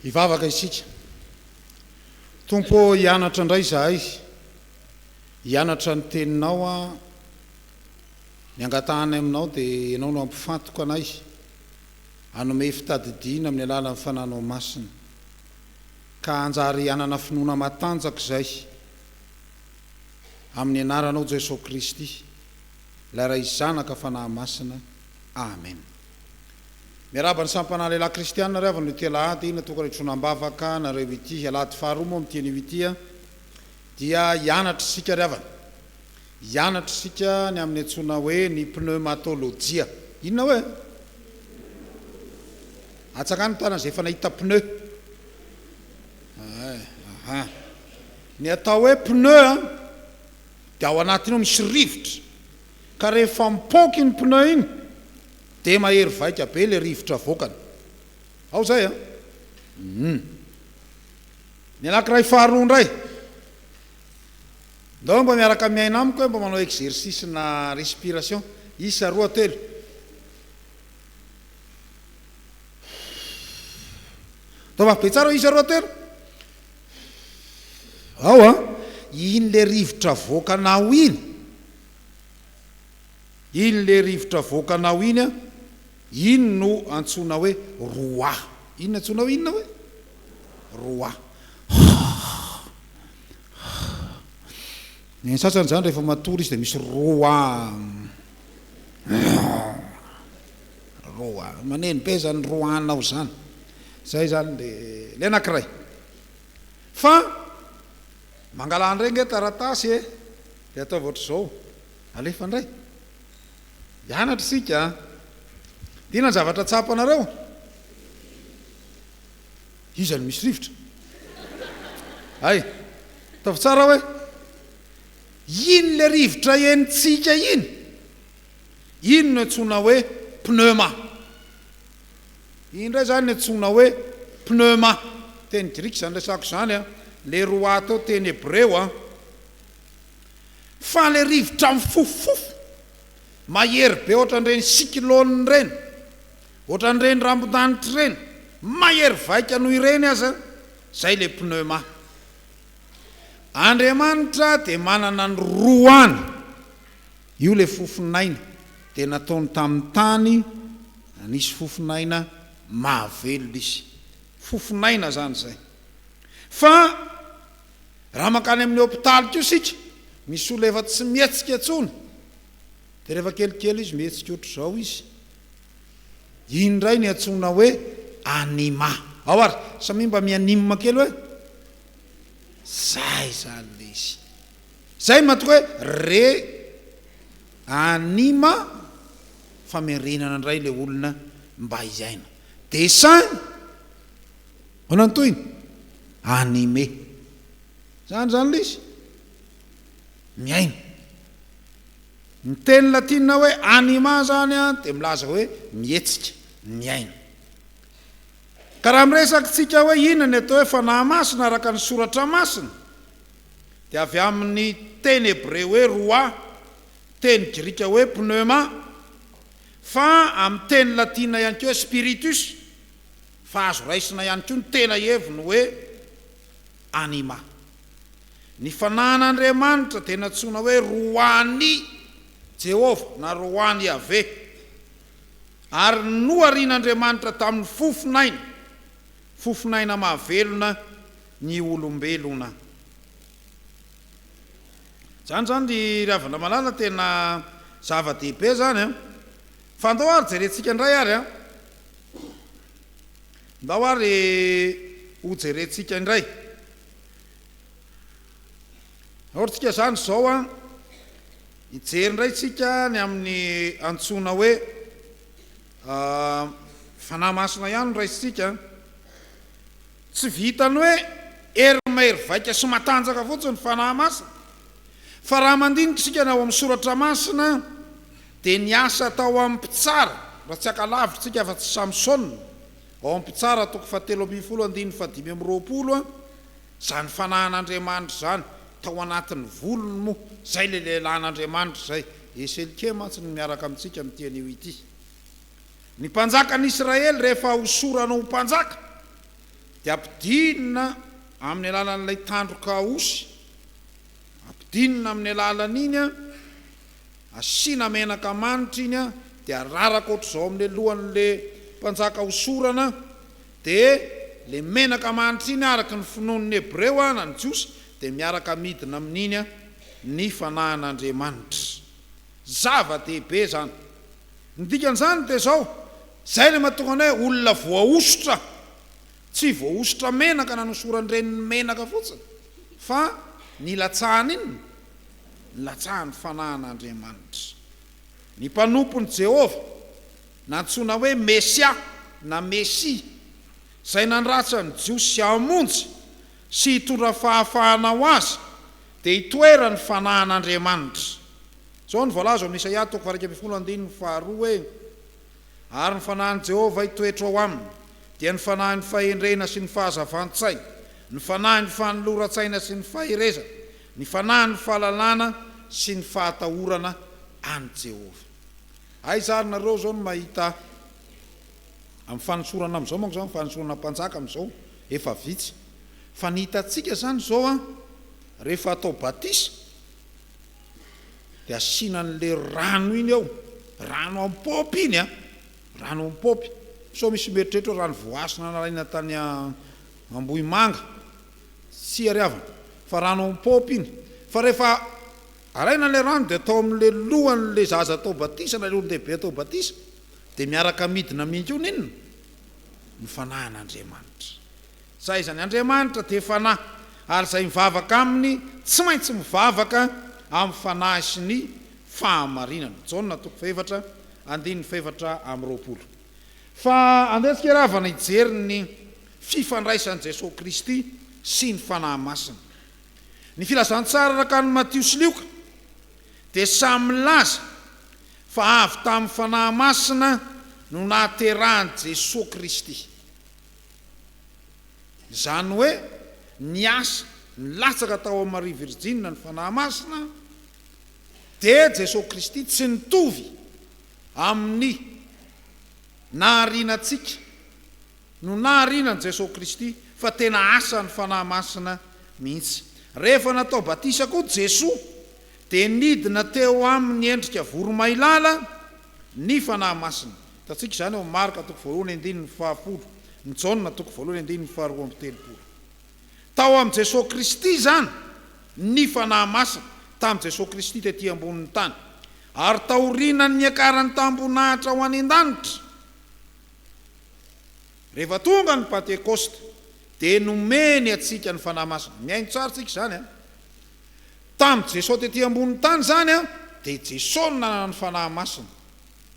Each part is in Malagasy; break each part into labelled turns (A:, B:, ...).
A: Ivavaka isika. Tompo hianatra indray zahay. Hianatra ny teninao a. Ny angatahana aminao dia ianao no ampifantoka anay. Hanome fitadidiana amin'ny alalan'ny fananao masina. Ka anjary hanana finoana matanjaka izay. Amin'ny anaranao Jesosy Kristy. Ilay ray zanaka fanahy masina. Amen. Miaraba ny sampana lehilahy kristianina ry avy ny Alahady natokana hitronam-bavaka nareo ity Alahady faharoa moa amin'ity ity dia hianatra isika ry avy. Hianatra isika ny amin'ny antsoina hoe ny pneumatologia. Inona hoe? Atsakany tana izay efa nahita pneu. Ny atao hoe pneu dia ao anatinao misy rivotra. Ka rehefa mipoky ny pneu iny dia mahery vaika be ilay rivotra avoakany. Ao zay a? Ny anankiray faharoa indray. Ndao mba miaraka miaina amiko hoe mba manao exercice na respiration. Isa roa telo. Ndao mba be tsara isa roa telo. Ao a? Iny le rivotra avoakanao iny. Iny le rivotra avoakanao iny a. Iny no antsoina hoe roa. Iny antsoina hoe inona hoe? Roa. Ny sasany zany rehefa matory izy dia misy roa. Roa. Maneno be zany roanao zany. Zay zany le anankiray. Fa mangalany regny e taratasy e. Dia atao ohatr'izao. Alefa indray. Hianatra isika. Dina ny zavatra tsapanareo. Iza ny misy rivotra. Hay. Tavy tsara hoe. Iny le rivotra enitsika iny. Iny no antsoina hoe pneuma. Iny indray zany no antsoina hoe pneuma. Teny grika zany resako zany a. Le roa atao teny hébreu a. Fa le rivotra mifofofofo. Mahery be ohatran'ireny cyclone reny. Ohatran'ireny rambon-danitra reny. Mahery vaika noho ireny aza. Zay le pneuma. Andriamanitra dia manana ny roany. Io le fofinaina. Dia nataony tamin'ny tany. Nisy fofinaina mahavelona izy. Fofinaina zany zay. Fa raha makany amin'ny hôpitaly koa isika. Misy olona efa tsy mihetsika intsony. Dia rehefa kelikely izy mihetsika ohatr'izao izy. Iny indray ny antsoina hoe anima. Ao ary, samy mba mianima kely hoe? Zay zany le izy. Zay matoka hoe anima famerenana indray le olona mba hiaina. Dessin anantoiny animé. Zany le izy. Miaina. Ny teny latina hoe anima zany a dia milaza hoe mihetsika, miaina. Ka raha miresaka tsika hoe inona ny atao hoe fanahy masina araka ny soratra masina dia avy amin'ny teny hébreu hoe roa, teny grika hoe pneuma, fa amin'ny teny latina ihany koa spiritus, fa azo raisina ihany koa ny tena heviny hoe anima. Ny fanan'Andriamanitra dia natsoina hoe roany Jehova na roany Yahvé. Ary noharian'Andriamanitra tamin'ny fofinaina. Fofinaina mahavelona ny olombelona. Zany ravina malala tena zava-dehibe zany a. Fa andao ary jerentsika indray ary a. Ndao ary ho jerentsika indray. Ohatsika zany zao a. Hijery indray tsika ny amin'ny antsoina hoe fanahy masina ihany no raisitsika. Tsy vitany hoe hery vaika sy matanjaka fotsiny fanahy masina. Fa raha mandinika isika ny ao amin'ny soratra masina dia ny asa atao amin'ny mpitsara. Raha tsy akalavitra tsika fa tsy Samson. Ao amin'ny mpitsara 7:5-20 zany fanahin'Andriamanitra zany. Tao anatin'ny volony moa. Zay le lehilahin'Andriamanitra zay. Fjkm tsy miaraka amintsika amin'ity anio ity. Ny mpanjaka n'Israely rehefa hosorana ho mpanjaka dia ampidinina amin'ny alalan'ilay tandroka osy, ampidinina amin'ny alalan'iny a asiana menaka manitra iny a dia raraka ohatr'izao amin'ny lohan'le mpanjaka hosorana, dia le menaka manitra iny araka ny finoan'ny hebreo a na ny jiosy dia miaraka midina amin'iny a ny fanahin'Andriamanitra. Zava-dehibe zany. Ny dikan'izany dia zao, zay le mahatonga hoe olona voahosotra, tsy voahosotra menaka na nosoran'ireny menaka fotsiny, fa ny latsahany iny, ny latsahan'ny fanahin'Andriamanitra. Ny mpanompon'i Jehova nantsoina hoe Mesia na Mesi, zay nanratsa ny jiosy sy hamonjy sy hitondra fahafahana ho azy dia hitoera ny fanahin'Andriamanitra. Zao ny voalaza amin'ny Isaia 2:2 hoe ary ny fanahin'i Jehova hitoetra ao aminy dia ny fanahin'ny fahendrena sy ny fahazavan-tsaina, ny fanahin'ny fanoloran-tsaina sy ny faherezana, ny fanahin'ny fahalalana sy ny fahatahorana any Jehova. Ay zany nareo zao no mahita amin'ny fanosorana amin'izao manko zao, fanosorana mpanjaka amin'izao efa vitsy, fa ny hitantsika zany zao a rehefa atao batisa dia asiana an'le rano iny ao, rano ampopy iny a, rano ampopy. So misy mieritreritra hoe rano voasina nalaina tany Ambohimanga sy ariavana, fa rano ampopy iny. Fa rehefa araina le rano dia atao amin'le lohan'le zaza atao batisa na le olon-dehibe atao batisa dia miaraka midina mihintsy inona ny fanahin'Andriamanitra. Zay zany Andriamanitra dia fanahy, ary zay mivavaka aminy tsy maintsy mivavaka amin'ny fanahy sy ny fahamarinana. Jaona 4:2. Fa andetsika ravana hijery ny fifandraisan'i Jesosy Kristy sy ny fanahy masina. Ny filazantsara araka ny Matio sy Lioka dia samy milaza fa avy tamin'ny fanahy masina no nahaterahan'i Jesosy Kristy. Zany hoe ny asa nilatsaka tao amin'ny Maria Virgine ny fanahy masina dia Jesosy Kristy tsy nitovy amin'ny naharianantsika no naharianan Jesosy Kristy, fa tena asa ny fanahy masina mihitsy. Rehefa natao batisa koa Jesosy dia nidina teo amin'ny endrika voromailala ny fanahy masina. Hitantsika izany eo amin'ny Marka 2:1-10, ny Jaona 2:1-2. Tao amin'i Jesosy Kristy zany ny fanahy masina, tamin'i Jesosy Kristy tetỳ ambonin'ny tany, ary taorianany niakarany tambonahitra ho any an-danitra. Rehefa tonga ny Pentekosta dia nomeny atsika ny fanahy masina. Miaino tsara tsika zany a. Tamin'i Jesosy tetỳ ambonin'ny tany zany a dia Jesosy no nanana ny fanahy masina.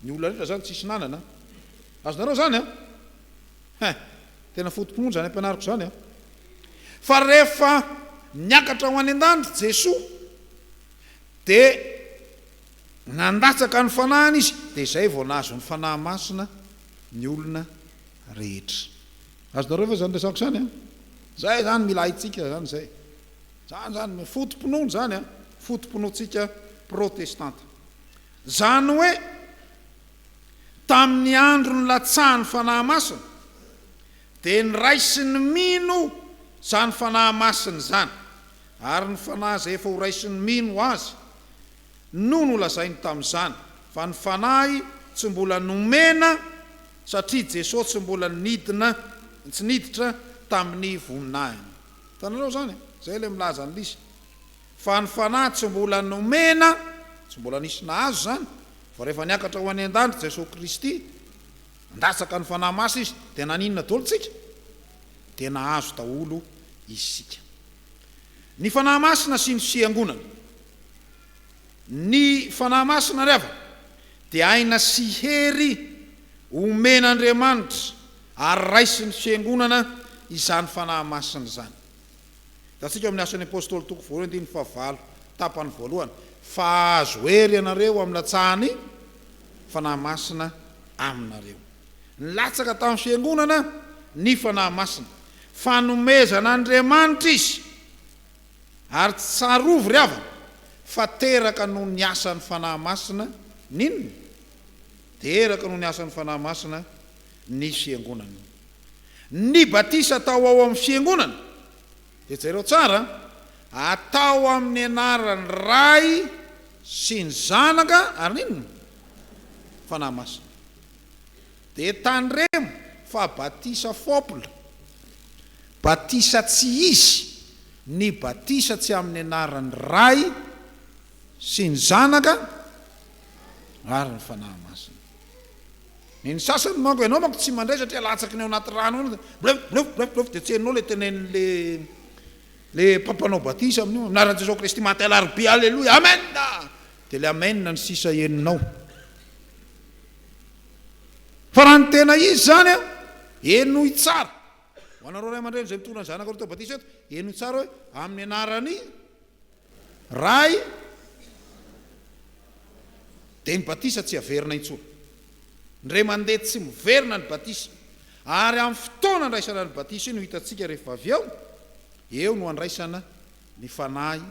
A: Ny olona rehetra zany tsisy nanana. Azonareo zany a? Tena fotom-pinoana zany ampianariko zany a. Fa rehefa niakatra ho any an-danitra Jesosy dia nandatsaka ny fanahiny izy, dia izay vao nahazo ny fanahy masina ny olona rehetra. Azonareo fa zany resako zany a? Zay zany mila haitsika zany zay. Zany fotom-pinoana zany a, fotom-pinoantsika protestanta. Zany hoe tamin'ny andro ny latsahan'ny fanahy masina dia ny ray sy ny mino zany fanahy masina zany, ary ny fanahy zay efa ho ray sy ny mino azy no nolazainy tamin'izany. Fa ny fanahy tsy mbola nomena satria Jesosy tsy mbola nidina, tsy niditra tamin'ny voninahiny. Tanareo zany, zay le milaza ny lisy. Fa ny fanahy tsy mbola nomena, tsy mbola nisy nahazo zany, fa rehefa niakatra ho any an-danitra Jesosy Kristy, ndatsaka ny fanahy masina izy, dia naninona daholo tsika? Dia nahazo daholo isika. Ny fanahy masina sy ny fiangonana. Ny fanahy masina rehefa dia aina sy hery omen'Andriamanitra ary raisy ny fiangonana izany fanahy masina zany. Hitantsika amin'ny asan'ny apôstôly 2:9 tapany voalohany, fa azo hery ianareo amin'ny latsahany fanahy masina aminareo. Nilatsaka tamin'ny fiangonana ny fanahy masina, fanomezan'Andriamanitra izy, ary tsy tsarovy ry avana fa teraka noho ny asan'ny fanahy masina ninona? Teraka noho ny asan'ny fanahy masina ny fiangonana. ny batisa atao ao amin'ny fiangonana dia jereo tsara atao amin'ny anarany ray sy ny zanaka ary ninona fanahy masina dia tandremo fa batisa fopla batisa tsy izy ny batisa tsy amin'ny anarany ray sy ny zanaka ary ny fanahy masina. Ny sasany manko ianao manko tsy mandray satria latsaky ny ao anaty rano dia tsy hainao le tenen'le pampanao batisa amin'io anaran'i Jesosy Kristy maty alarobia alleloia amen dia le amen ny sisa eninao fa raha ny tena izy zany a enoy tsara ho anareo ray aman-dreny zay mitondra ny zanaka reo tao batisa eto enoy tsara hoe amin'ny anarany ray dia ny batisa tsy averina intsony ny ray mandeha tsy miverina ny batisa ary amin'ny fotoana andraisana ny batisa iny ho hitantsika rehefa avy eo no andraisana ny fanahy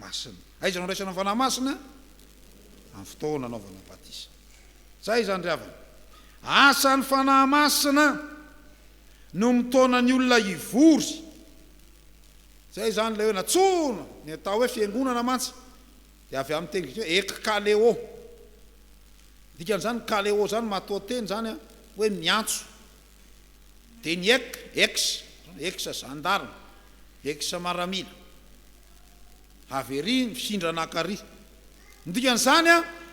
A: masina. Aiza no andraisana ny fanahy masina? Amin'ny fotoana anaovana batisa. Zay zany ry havana asan'ny fanahy masina no mitona ny olona ivory. Zay zany le hoe natsona ny atao hoe fiangonana mantsy dia avy amin'ny teny hoe ekkaleo dikan'izany kaleo zany matoa teny zany hoe miantso dia ny exa zandarina exa maramila avery mifindra anakary dikan'izany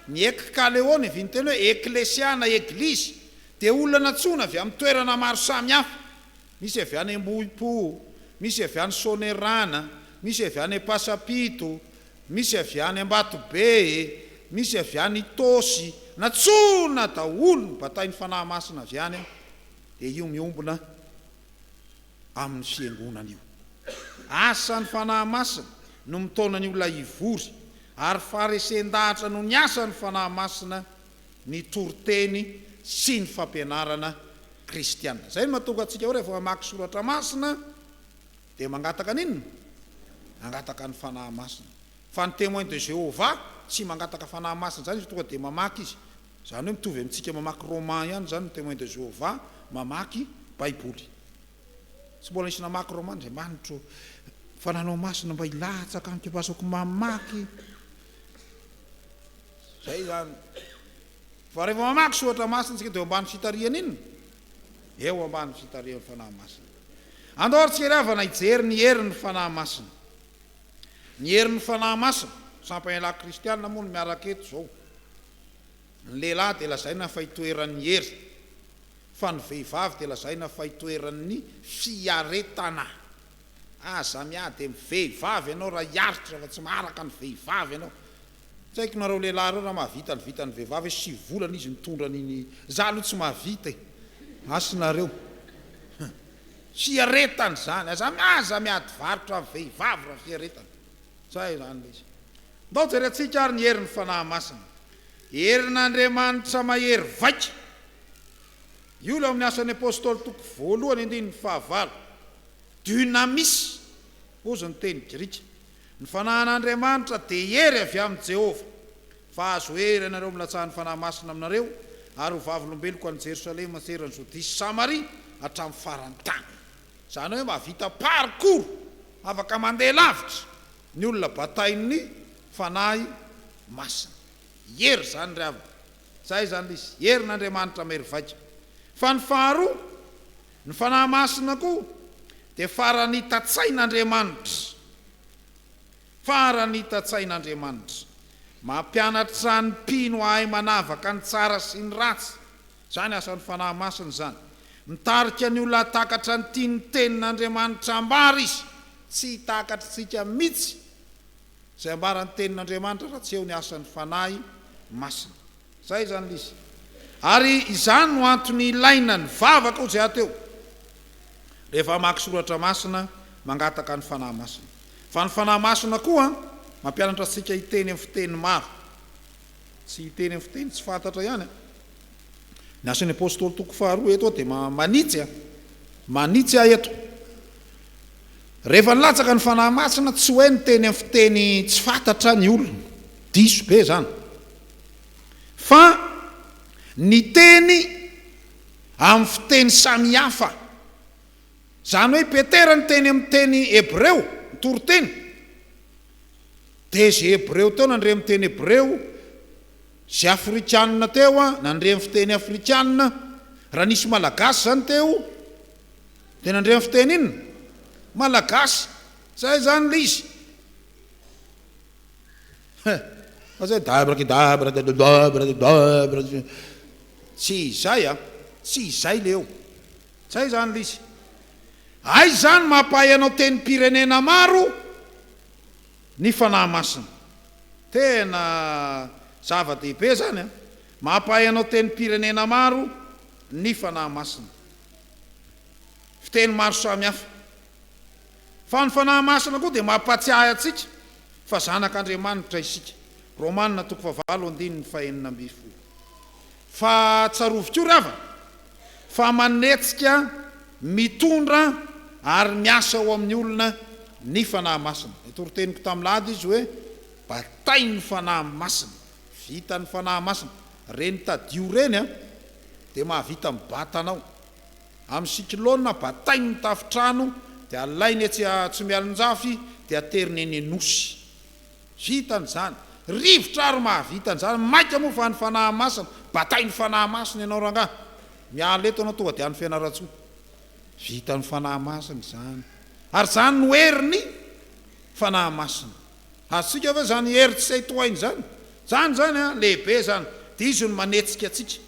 A: ny ekkaleo ny viny teny hoe eklesiana eglizy dia olona natsona avy amin'ny toerana maro samihafa misy avy any Ambohipo misy avy any Sonerana misy avy any Pasapito misy avy any Ambatobe misy avy any Tosy natsona daholo ny batain'ny fanahy masina avy any dia io miombona amin'ny fiangonana io. Asan'ny fanahy masina no mitona ny olona ivory ary faresen-dahatra no ny asan'ny fanahy masina ny toriteny sy ny fampianarana kristianina. Zay no mahatonga antsika hoe rehefa mamaky soratra masina dia mangataka ninona? Mangataka ny fanahy masina. Fa ny témoin de Jéhovah tsy mangataka fanahy masina zany izy tonga dia mamaky izy. Zany hoe mitovy amintsika mamaky roman ihany zany ny témoin de Jéhovah mamaky baiboly. Tsy mbola nisy namaky roman zay manitro fananao masina mba hilatsaka amiko pasako mamaky. Zay zany. Fa rehefa mamaky soratra masina tsika dia ambany fitariana inona? Eo ambany fitarian'ny fanahy masina. Andao tsika ry havana hijery ny herin'ny fanahy masina. Ny herin'ny fanahy masina sampagnalahy kristianina moa no miaraka eto zao. Ny lehilahy dia lazaina fa hitoeran'ny hery fa ny vehivavy dia lazaina fa hitoeran'ny fiaretana. Zamiah dia vehivavy ianao raha hiaritra fa tsy maharaka ny vehivavy ianao. Tsy haiko nareo lehilahy reo raha mahavita ny vitany vehivavy 7 volana izy mitondra niny za aloha tsy mahavita asinareo fiaretana zany aza miady varotra vehivavy raha fiaretana. Zay zany le izy. Ndao jerentsika ary ny herin'ny fanahy masina. Herin'Andriamanitra mahery vaika. Io le amin'ny asan'ny apôstôly toko voalohany andiny 9 dynamis ozy ny teny grika. Ny fanahin'Andriamanitra dia hery avy amin'ny Jehova fa azo hery ianareo milatsahan'ny fanahy masina aminareo ary ho vavolombeloko any Jerosalema serany Jodisy Samaria hatramin'ny farany tany. Zany hoe mahavita parcours afaka mandeha lavitra ny olona batain'ny fanahy masina. Hery zany ry havana. Zay zany izy herin'Andriamanitra mahery vaika. Fa ny faharoa ny fanahy masina koa dia farany hitatsain'Andriamanitra. Farany hitatsain'Andriamanitra mampianatra ny mpino ahay manavaka ny tsara sy ny ratsy. Zany asan'ny fanahy masina zany. Mitarika ny olona takatra ny tiany tenin'Andriamanitra ambara izy tsy hitakatra tsika mihitsy zay ambarany tenin'Andriamanitra raha tsy eo ny asan'ny fanahy masina. Zay zany izy. Ary izany no antony ilaina ny vavaka ho zay ateo rehefa mamaky soratra masina mangataka ny fanahy masina. Fa ny fanahy masina koa mampianatra antsika hiteny amin'ny fiteny maro. Tsy hiteny amin'ny fiteny tsy fantatra ihany. Ny asan'ny apôstôly toko 2 eto dia manitsy eto. Rehefa nilatsaka ny fanahy masina tsy hoe ny teny amin'ny fiteny tsy fantatra ny olona. Diso be zany. Fa ny teny amin'ny fiteny samihafa zany hoe Petera ny teny amin'ny teny Hebreo, Toriteny. Dia zay Hebreo teo nandre amin'ny teny Hebreo, zay Afrikanina teo nandre amin'ny fiteny Afrikanina, raha nisy Malagasy zany teo dia nandre amin'ny fiteny inona? Malagasy. Zay zany le izy. Tsy izay tsy izay leo. Zay zany le izy. Ay zany mampahay anao teny pirenena maro ny fanahy masina. Tena zava-dehibe zany mampahay anao teny pirenena maro ny fanahy masina. Fiteny maro samihafa. Fa ny fanahy masina koa dia mampatsiahy atsika fa zanak'Andriamanitra isika. Romanina 9:9. Fa tsaroviko ry havana fa manetsika mitondra ary miasa ao amin'ny olona ny fanahy masina. Toriteniko tamin'ny Alahady izy hoe batainy ny fanahy masina, vita ny fanahy masina. Reny tadio reny dia mahavita mibata anao. Amin'ny siklôna batainy ny tafitrano dia alainy tsy mialonjafy dia ateriny eny Anosy. Vitany zany. Rivotra ary mahavita an'izany. Maika moa fa ny fanahy masina, batainy fanahy masina ianao rangahy. Miala eto anao tonga dia any Fianaratsoa. Vita ny fanahy masina zany. Ary zany no heriny fanahy masina. Atsika ve zany hery tsy say toainy zany. Zany lehibe zany. Dia izy no manetsika atsika.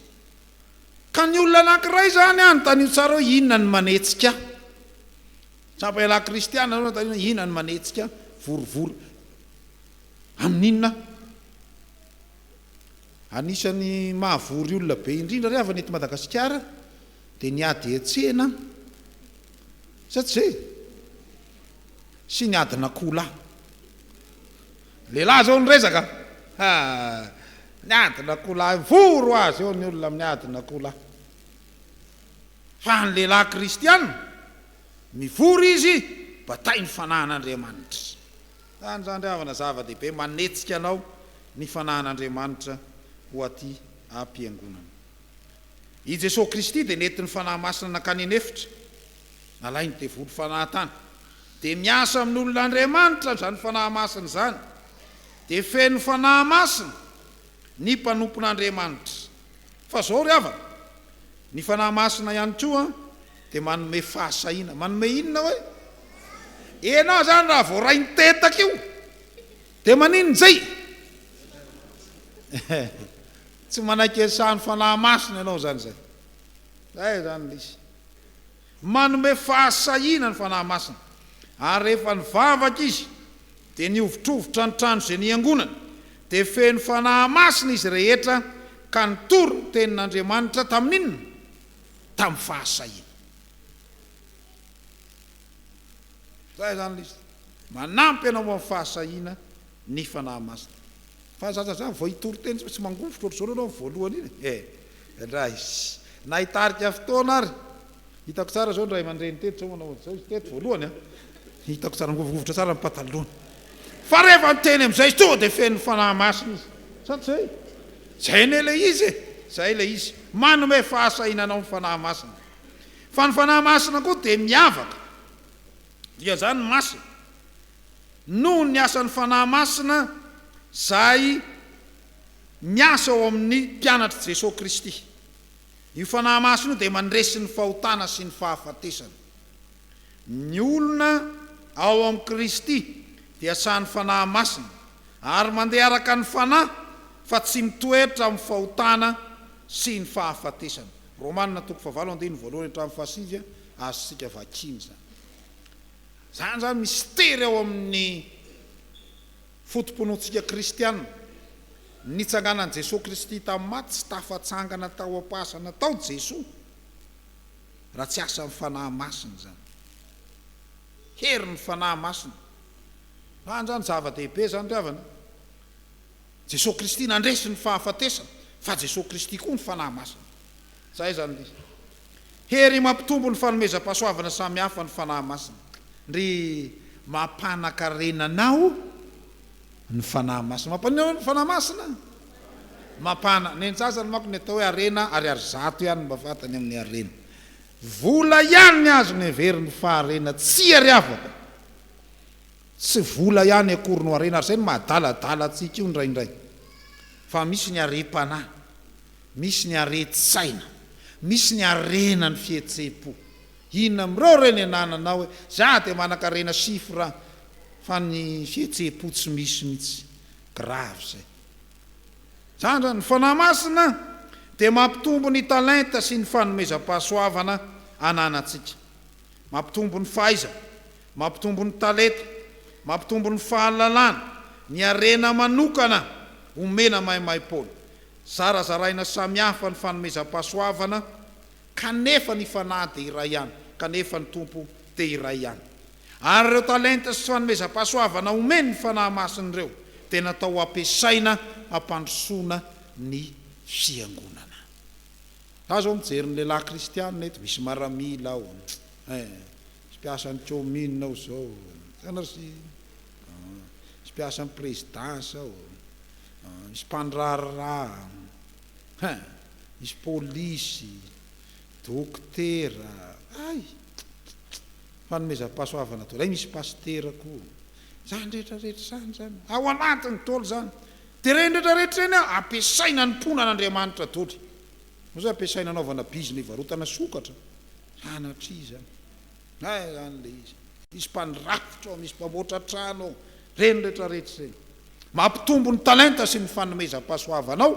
A: Ka ny olona anankiray zany anotanio tsara hoe inona ny manetsika. Sampahela kristiana inona ny manetsika vorovory. Amin'inona? Anisany mahavory olona be indrindra ry avana eto Madagasikara dia ny ATSIMON'IMAHAMSINA satria sy ny adin'akoholahy. Lehilahy zao ny resaka. Ny adin'akoholahy voro azy eo ny olona amin'ny adin'akoholahy. Fa ny lehilahy kristiana mivory izy batainy fanahin'Andriamanitra. Zany ry havana zava-dehibe manetsika anao ny fanahin'Andriamanitra ho aty am-piangonana. I Jesosy Kristy dia nentin'ny fanahy masina nankany efitra, nalainy devoly fanahy-tany. Dia miasa amin'ny olon'Andriamanitra zany fanahy masina zany. Dia feno fanahy masina ny mpanompon'Andriamanitra. Fa zao ry havana, ny fanahy masina ihany koa dia manome fahasahiana. Manome inona hoe? Enao zany raha vao rainy tetaka io dia maninona zay? Tsy manakesahany fanahy masina ianao zany zay. Zay zany izy. Manome fahasahiana ny fanahy masina. Ary rehefa nivavaka izy dia niovitrovotra ny trano izay niangonana dia feno fanahy masina izy rehetra ka nitory ny tenin'Andriamanitra tamin'inona? Tamin'ny fahasahiana. Zay zany izy. Manampy ianao amin'ny fahasahiana ny fanahy masina. Fa zazazany vao hitory teny tsy mangovotra ohatr'izao ianao voalohany iny. Raha izy na hitarika fotoana ary hitako tsara zao ndray aman-dreny teto zao manao zao izy teto voalohany hitako tsara ngovovotra tsara ny pataloana. Fa rehefa nyteny amin'izay izy tonga dia feno fanahy masina izy. Satria zay ne le izy. Zay le izy. Manome fahasahiana anao ny fanahy masina. Fa ny fanahy masina koa dia miavaka. Dia zany masina. Noho ny asan'ny fanahy masina zay miasa ao amin'ny mpianatra Jesosy Kristy. Io fanahy masina dia mandresy ny fahotana sy ny fahafatesana. Ny olona ao amin'ny Kristy dia sahan'ny fanahy masina ary mandeha araka ny fanahy fa tsy mitoetra amin'ny fahotana sy ny fahafatesana. Romanina 9:2-8 azosika vakiny zany. Zany zany mistera ao amin'ny fotomponoantsika kristianina. Nitsanganan'i Jesosy Kristy tamin'ny maty tsy tafatsangana tao am-pasana tao Jesosy raha tsy asa amin'ny fanahy masina zany. Herin'ny fanahy masina. Zany zany zava-dehibe zany ry havana. Jesosy Kristy nandresy ny fahafatesana fa Jesosy Kristy koa ny fanahy masina. Zay zany izy. Hery mampitombo ny fanomezam-pahasoavana samihafa ny fanahy masina. Ry mampanankarenanao ny fanahy masina. Mampanao ny fanahy masina? Mampana. Nentsasany manko ny atao hoe arena ary ary zato ihany mba fatany amin'ny arena. vola ihany ny azo ny everiny faharena tsy ary afaka tsy vola ihany akory no arena ary zay ny mahadaladala atsika io ndraindray fa misy ny arem-panahy misy ny areti-tsaina misy ny arena ny fihetsepo inona am'ireo reny anananao hoe za de manan-karena sifra fa ny fihetsepo tsy misy mihitsy grave zay zandra ny fanahy masina de mampitombo ny talenta sy ny fanomezam-pahasoavana ananatsika mampitombo ny fahaiza mampitombo ny talenta mampitombo ny fahalalana ny arena manokana omena maimaipaona zarazaraina samihafa ny fanomezam-pahasoavana kanefa ny fanahy de iray ihany kanefa ny tompo de iray ihany ary ireo talenta sy fanomezam-pahasoavana omeny ny fanahy masin'ireo de natao ampiasaina ampandrosoana ny fiangonana za zao mijery ny lehilahy kristianina eto misy maramila ao misy mpiasan'ny commune ao zao misy mpiasan'ny présidence ao misy mpandrarara misy polisy dokotera ay fanomezam-pahasoavana to lay misy pastera koa zany rehetrarehetra zany ao anatiny tolo zany de reny rehetrarehetra reny a ampiasaina ny mponan'Andriamanitra doly zay ampiasaina anaovana bizina ivarotana sokatra anatry zany zany le izy misy mpandrafitra ao misy mpamboatra trano ao reny rehetrarehetra reny mampitombo ny talenta sy ny fanomezam-pahasoavanao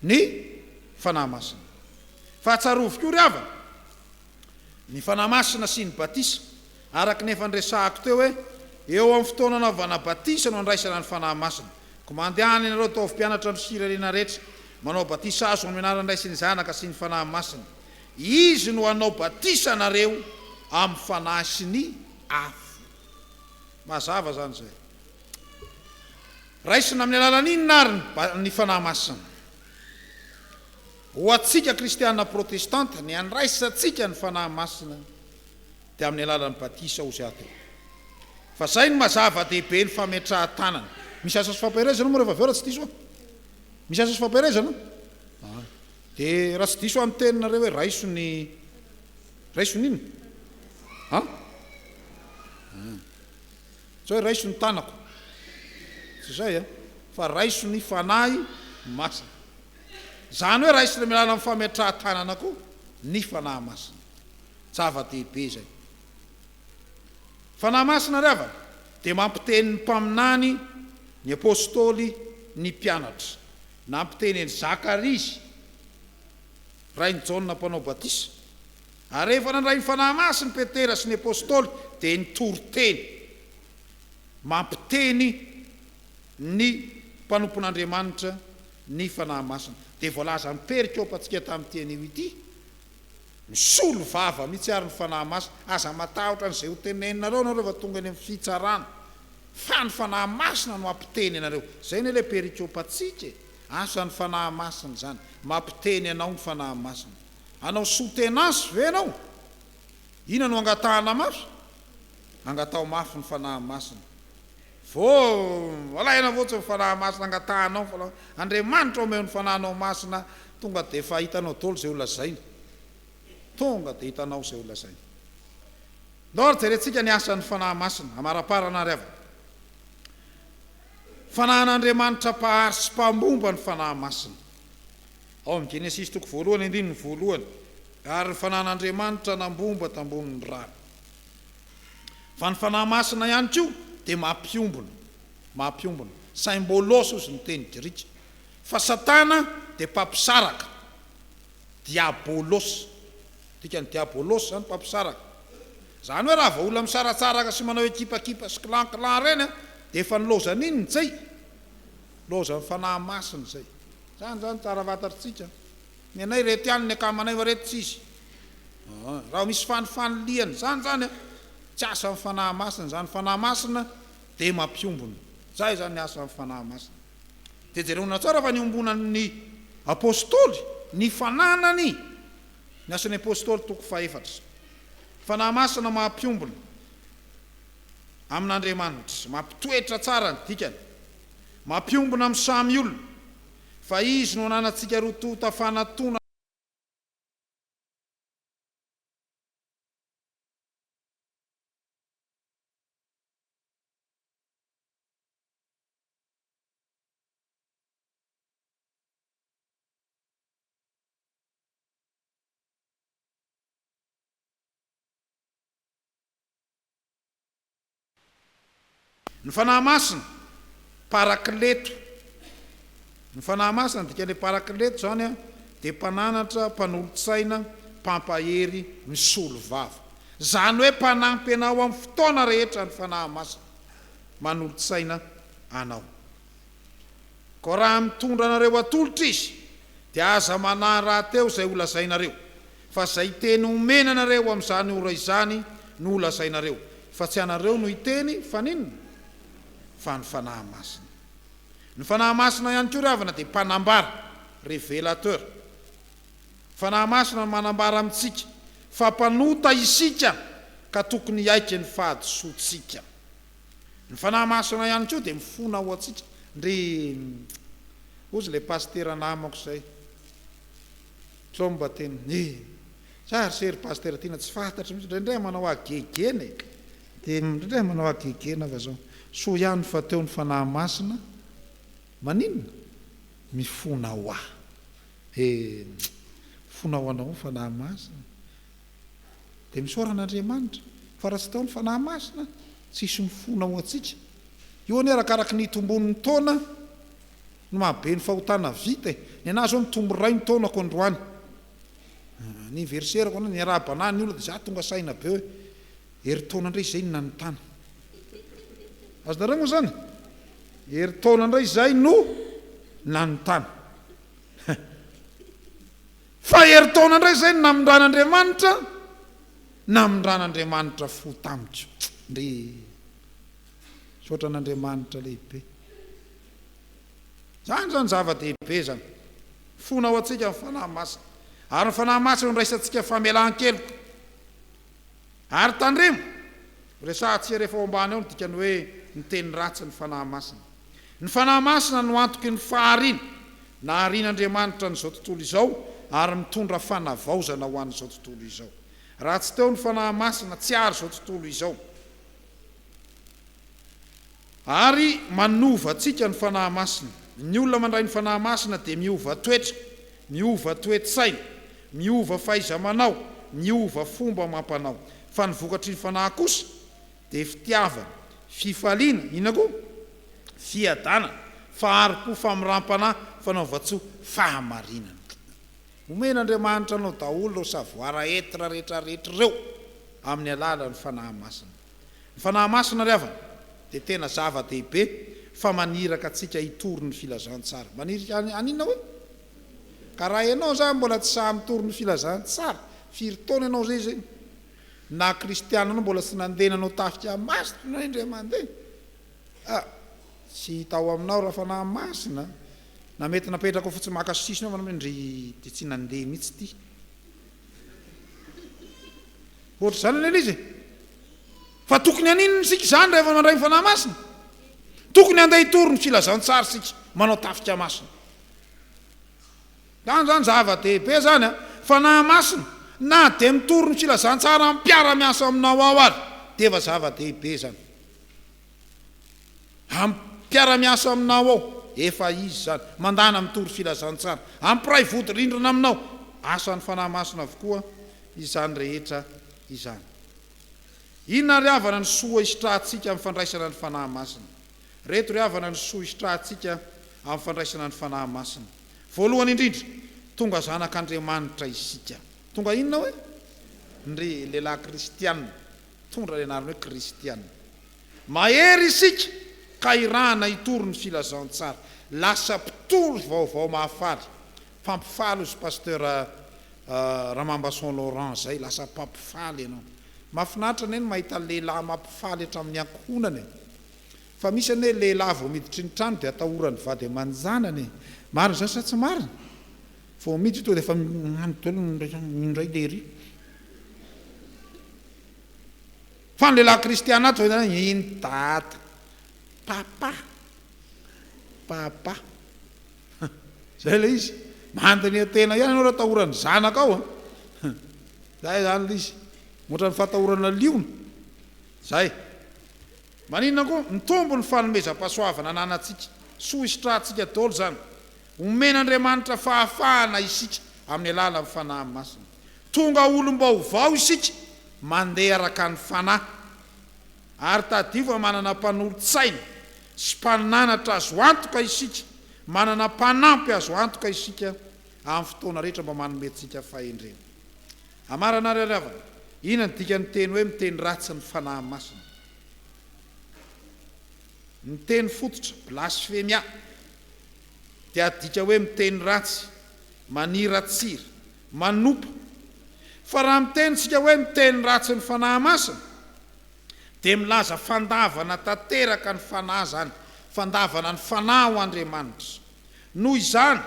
A: ny fanahy masina fahatsarovy koa ry havana ny fanahy masina sy ny batisa araky nefa nyresahako teo hoe eo amin'ny fotoana anaovana batisa no andraisana ny fanahy masina ko mandehany ianareo taovy mpianatra ny firenena rehetra manao batisa azo ny mianarandraisy ny zanaka sy ny fanahy masina izy no anao batisa nareo amin'ny fanahy sy ny afo mazava zany zay raisina amin'ny alalan'inona ary ny fanahy masina ho atsika kristianina protestanta ny andraisatsika ny fanahy masina de amin'ny alalan'ny batisa ho zay atao fa zay ny mazava dehibe ny fametrahan-tanana misy asa sy fampirezana moa rehefa aveo raha tsy diso misy asa sy fampirezana de raha tsy diso amin'ny teninareo hoe raison'inona sao hoe raiso ny tanako tsy zay fa raiso ny fanahy masina zany hoe raisina milala amin'ny fametrahan-tanana koa ny fanahy masina zava-dehibe zay fanahy masina ry avana de mampiteny ny mpaminany ny apôstôly ny mpianatra nampiteny ny Zakarizy rainy Jaona mpanao batisa ary rehefa nandray ny fanahy masina Petera sy ny apôstôly de ny Toriteny mampiteny ny mpanompon'Andriamanitra ny fanahy masina de voalaza ny perikôpa atsika tamin'ity anio ity misolo vava mihitsy ary ny fanahy masina aza matahotra n'izay ho teneninareo nareo rehefa tonga any amin'ny fitsarana fa ny fanahy masina no mampiteny anareo zay ny le perikôpa atsika asa ny fanahy masina zany mampiteny anao ny fanahy masina anao soutenance ve anao ina no angatahana mafy angatao mafy ny fanahy masina vo alaina voatsy ny fanahy masina angatahanao fa Andriamanitra omeo ny fanahinao masina tonga de efa hitanao dolo zay olazaina tonga de hitanao zay olazaina ndao ary jerentsika ny asan'ny fanahy masina amaraparana ary avana fanahin'Andriamanitra pahary sy mpambomba ny fanahy masina ao amin'ny Genesis toko voalohany andininy voalohany ary ny fanahin'Andriamanitra nambomba tambonin'ny rano fa ny fanahy masina ihany koa de mampiombona symbolos ozy ny teny grika fa Satana de mpampisaraka diabolos dikany diabolos zany mpampisaraka zany hoe raha vaolona misaratsaraka sy manao ekipakipa sy kilankilany reny de efa nilozany iny zay lozany fanahy masina zay zany tsara fantatritsika ny anay rety ihany ny akamanay fa rety tsisy raha misy fanifaniliany zany tsy asa amin'ny fanahy masina zany fanahy masina de mampiombona zay zany ny asa amin'ny fanahy masina de jerena tsara fa niombonan'ny apôstôly ny fananany ny asan'ny apôstôly toko 4 fanahy masina mampiombona amin'Andriamanitra mampitoetra tsara ny dikany mampiombona amin'ny samy olona fa izy no ananatsika roto tafanatona ny fanahy masina parakleto ny fanahy masina dika le parakleto zany a dia mpananatra mpanolotsaina mpampahery misolo vava zany hoe mpanampy anao amin'ny fotoana rehetra ny fanahy masina manolotsaina anao ko raha mitondra anareo atolotra izy dia aza manahy raha teo izay olazainareo fa zay teny omena anareo amin'izany ora izany no olazainareo fa tsy anareo no hiteny fa ninona fa ny fanahy masina ny fanahy masina ihany koa ry havana dia mpanambara révélateur fanahy masina manambara amintsika fa mpanota isika ka tokony hiaiky ny fahadisoantsika ny fanahy masina ihany koa dia mifona ho atsika ndry ozy le pastera namako zay so mba teny zary sery pastera tiana tsy fantatra mihitsy ndraindray manao agegeny dia ndraindray manao agegena fa zao so ihany fa teo ny fanahy masina maninona mifona ho ahy fona ho anao fanahy masina dia misoran'Andriamanitra fa raha tsy tao ny fanahy masina tsisy mifona ho atsika io anie arakaraky nitombon'ny taona no mahabe ny fahotana vita ny anazy zao mitombo ray ny taona ko androany anniversaire ko ny araha-banany ny olona dia za tonga saina be hoe hery taona indray izay no nanontana azonareo moa zany hery taona indray izay no nanontana fa hery taona indray izay no namindran'Andriamanitra namindran'Andriamanitra fo tamitro ndry sotran'Andriamanitra lehibe zany zany zava-dehibe zany fona ho atsika amin'ny fanahy masina ary ny fanahy masina no raisantsika famelan-keloka ary tandremo resahantsika rehefa ao ambany ao no dikany hoe ny teny ratsy ny fanahy masina ny fanahy masina no antoky ny fahariana na harian'Andriamanitra n'izao tontolo izao ary mitondra fanavaozana ho an'izao tontolo izao raha tsy teo ny fanahy masina tsy ary izao tontolo izao ary manova atsika ny fanahy masina ny olona mandray ny fanahy masina dia miova toetra miova toe-tsaina miova fahaiza-manao miova fomba mampanao fa ny vokatry ny fanahy kosa dia fitiavana fifaliana ina koa fiadana fahari-po famirampanahy fanaova-tsoa fahamarinana omen'Andriamanitra anao daholo reo savoara etra rehetrarehetra ireo amin'ny alala ny fanahy masina ny fanahy masina ry havana dia tena zava-dehibe fa maniraka atsika hitory ny filazantsara maniraka aninona hoe ka raha ianao zany mbola tsy sahy mitory ny filazantsara firy taona ianao zay zay na kristiana anao mbola tsy nandenanao tafika masina na indray mandeha tsy hitao aminao raha fanahy masina na mety napetraka fotsy maka sisina manao ndry dia tsy nandeha mihitsy ty ohatra zany ane izy fa tokony aninona sika zany rehefa mandray ny fanahy masina tokony andeha hitory ny filazantsara sika manao tafika masina zany zava-dehibe zany a fanahy masina na dia mitory ny filazantsara ampiara-miasa aminao ao ary dia efa zava-dehibe zany ampiara-miasa aminao ao efa izy zany mandana mitory filazantsara ampiray vody rindrina aminao asan'ny fanahy masina avokoa izany rehetra izany inona ry havana ny soa isitrahantsika amin'ny fandraisana ny fanahy masina reto ry havana ny soa isitrahantsika amin'ny fandraisana ny fanahy masina voalohany indrindra tonga zanak'Andriamanitra isika tonga inona hoe ndry lehilahy kristianina tondra le anarany hoe kristianina mahery isika ka irahana hitory ny filazantsara lasa mpitory vaovao mahafaly mpampifaly ozy pasteur Ramambason Laurent zay lasa mpampifaly ianao mahafinaritra neny mahita lehilahy mampifaly hatramin'ny ankohonany fa misy ane lehilahy vao miditry ny trano dia atahorany vady aman-janany marina zany sa tsy marina vao miditry to dia efa mindray lery fa ny lehilahy kristiana ato iny tata papa zay le izy mandany tena ihany anao raha tahorany zanaka ao zay zany le izy moatra ny fahatahorana liona zay maninona koa mitombo ny fanomezam-pahasoavana ananatsika soa isitrahantsika daholo zany omen'Andriamanitra fahafahana isika amin'ny alala amin'ny fanahy masina tonga olom-baovao isika mandeha araka ny fanahy ary tadiva manana mpanolotsaina sy mpananatra azo antoka isika, manana mpanampy azo antoka isika amin'ny fotoana rehetra mba manomentsika fahendrena. Amarana riavana, ina ny dikany teny hoe miteny ratsy ny fanahy masina. Ny teny fototra blasfemia dia dika hoe miteny ratsy, maniratsira, manopa. Fa raha mitenytsika hoe miteny ratsy ny fanahy masina dia milaza fandavana tanteraka ny fanahy zany, fandavana ny fanahy ho Andriamanitra. Noho izany,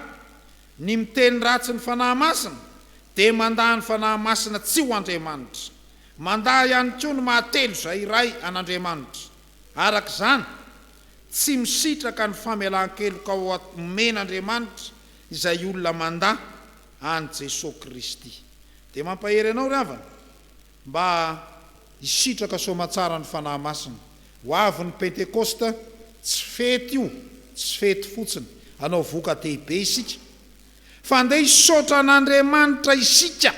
A: ny miteny ratsy ny fanahy masina dia mandà ny fanahy masina tsy ho Andriamanitra, mandà ihany koa ny mahatelo izay iray an'Andriamanitra. Araka izany, tsy misitraka ny famelan-keloka ho omen'Andriamanitra izay olona mandà an Jesosy Kristy. Dia mampahery anao ravana mba hisitraka soamatsara ny fanahy masina. Ho avy ny Pentekosta tsy fety io, tsy fety fotsiny anao voka dehibe isika, fa andeha hisaotra an'Andriamanitra isika,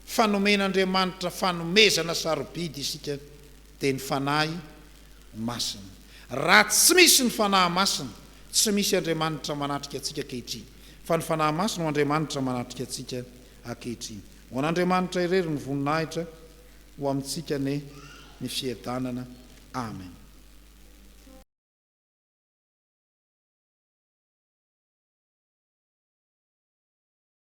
A: fanomen'Andriamanitra fanomezana sarobidy isika dia ny fanahy masina. Raha tsy misy ny fanahy masina, tsy misy Andriamanitra manatrika atsika ankehitriny, fa ny fanahy masina ho Andriamanitra manatrika atsika ankehitriny. Ho an'Andriamanitra irery ny voninahitra ho amintsika ny fiadanana. Amen.